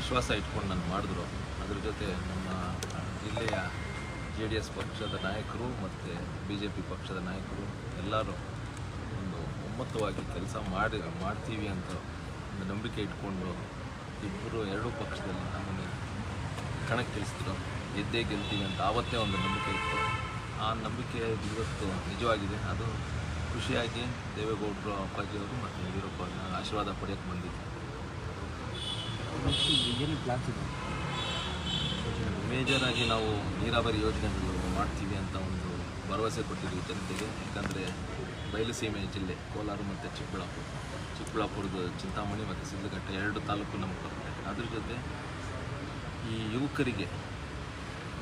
ವಿಶ್ವಾಸ ಇಟ್ಕೊಂಡು ನಾನು ಮಾಡಿದ್ರು. ಅದ್ರ ಜೊತೆ ನಮ್ಮ ಜಿಲ್ಲೆಯ JDS ಪಕ್ಷದ ನಾಯಕರು ಮತ್ತು BJP ಪಕ್ಷದ ನಾಯಕರು ಎಲ್ಲರೂ ಒಂದು ಒಮ್ಮತವಾಗಿ ಕೆಲಸ ಮಾಡ್ತೀವಿ ಅಂತ ಒಂದು ನಂಬಿಕೆ ಇಟ್ಕೊಂಡು ಎರಡೂ ಪಕ್ಷದಲ್ಲಿ ನಮ್ಮನ್ನು ಕಣಕ್ಕಿಳಿಸಿದ್ರು. ಗೆದ್ದೇ ಗೆಲ್ತೀವಿ ಅಂತ ಆವತ್ತೇ ಒಂದು ನಂಬಿಕೆ ಇತ್ತು. ಆ ನಂಬಿಕೆ ಇವತ್ತು ನಿಜವಾಗಿದೆ. ಅದು ಖುಷಿಯಾಗಿ ದೇವೇಗೌಡರು ಅಪ್ಪಾಜಿಯವರು ಮತ್ತು ಯಡಿಯೂರಪ್ಪ ಆಶೀರ್ವಾದ ಪಡೆಯೋಕ್ಕೆ ಬಂದಿದ್ದೆ. ಏನು ಪ್ಲಾನ್ಸ್ ಇದೆ? ಮೇಜರಾಗಿ ನಾವು ನೀರಾವರಿ ಯೋಜನೆಗಳು ಮಾಡ್ತೀವಿ ಅಂತ ಒಂದು ಭರವಸೆ ಕೊಟ್ಟಿದ್ದೀವಿ ಜನತೆಗೆ. ಯಾಕಂದರೆ ಬಯಲುಸೀಮೆ ಜಿಲ್ಲೆ ಕೋಲಾರ ಮತ್ತು ಚಿಕ್ಕಬಳ್ಳಾಪುರದ ಚಿಂತಾಮಣಿ ಮತ್ತು ಸಿದ್ಧಘಟ್ಟ 2 ತಾಲೂಕು ನಮಗೆ ಬರುತ್ತೆ. ಅದ್ರ ಜೊತೆ ಈ ಯುವಕರಿಗೆ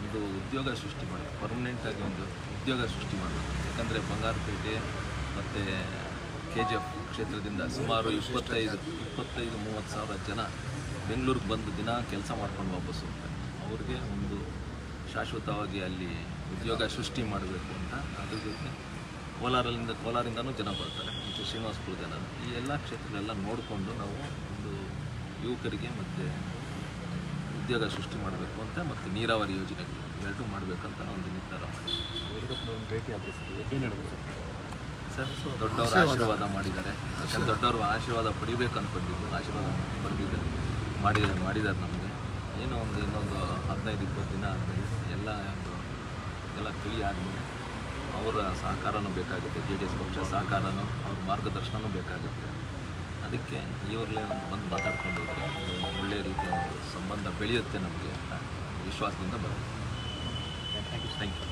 ಒಂದು ಉದ್ಯೋಗ ಸೃಷ್ಟಿ ಮಾಡಿ ಪರ್ಮನೆಂಟಾಗಿ ಒಂದು ಉದ್ಯೋಗ ಸೃಷ್ಟಿ ಮಾಡಬೇಕು. ಯಾಕಂದರೆ ಬಂಗಾರಪೇಟೆ ಮತ್ತು KGF ಕ್ಷೇತ್ರದಿಂದ ಸುಮಾರು 25-30 ಸಾವಿರ ಜನ ಬೆಂಗಳೂರಿಗೆ ಬಂದು ದಿನ ಕೆಲಸ ಮಾಡ್ಕೊಂಡು ವಾಪಸ್ ಹೋಗ್ತಾರೆ. ಅವ್ರಿಗೆ ಒಂದು ಶಾಶ್ವತವಾಗಿ ಅಲ್ಲಿ ಉದ್ಯೋಗ ಸೃಷ್ಟಿ ಮಾಡಬೇಕು ಅಂತ. ಅದ್ರ ಜೊತೆ ಕೋಲಾರಿಂದನೂ ಜನ ಬರ್ತಾರೆ ಮತ್ತು ಶ್ರೀನಿವಾಸಪುರ ಜನ. ಈ ಎಲ್ಲ ಕ್ಷೇತ್ರಗಳೆಲ್ಲ ನೋಡಿಕೊಂಡು ನಾವು ಒಂದು ಯುವಕರಿಗೆ ಮತ್ತು ಉದ್ಯೋಗ ಸೃಷ್ಟಿ ಮಾಡಬೇಕು ಅಂತ ಮತ್ತು ನೀರಾವರಿ ಯೋಜನೆಗಳು ಇವೆರಡೂ ಮಾಡಬೇಕಂತ ಒಂದು ನಿರ್ಧಾರ ಮಾಡಿ ಭೇಟಿ ಆಗಿದೆ ಏನು ಹೇಳಿದ್ರು ಸರ್? ದೊಡ್ಡವರು ಆಶೀರ್ವಾದ ಮಾಡಿದ್ದಾರೆ. ಯಾಕಂದರೆ ದೊಡ್ಡವರು ಆಶೀರ್ವಾದ ಪಡಿಬೇಕು ಅಂದ್ಕೊಂಡಿದ್ದು, ಆಶೀರ್ವಾದ ಮಾಡಿದ್ದಾರೆ ನಮಗೆ. ಏನೋ ಇನ್ನೊಂದು 15-20 ದಿನ ಆದಮೇಲೆ ಎಲ್ಲ ತಿಳಿ ಆದಮೇಲೆ ಅವರ ಸಹಕಾರನೂ ಬೇಕಾಗುತ್ತೆ. JDS ಪಕ್ಷ ಸಹಕಾರನೂ ಅವ್ರ ಮಾರ್ಗದರ್ಶನವೂ ಬೇಕಾಗುತ್ತೆ. ಅದಕ್ಕೆ ಇವ್ರಲ್ಲೇ ಬಂದು ಮಾತಾಡ್ಕೊಂಡು ಹೋದರೆ ಒಳ್ಳೆಯ ರೀತಿಯ ಒಂದು ಸಂಬಂಧ ಬೆಳೆಯುತ್ತೆ ನಮಗೆ ಅಂತ ವಿಶ್ವಾಸದಿಂದ ಬರುತ್ತೆ. Thank you.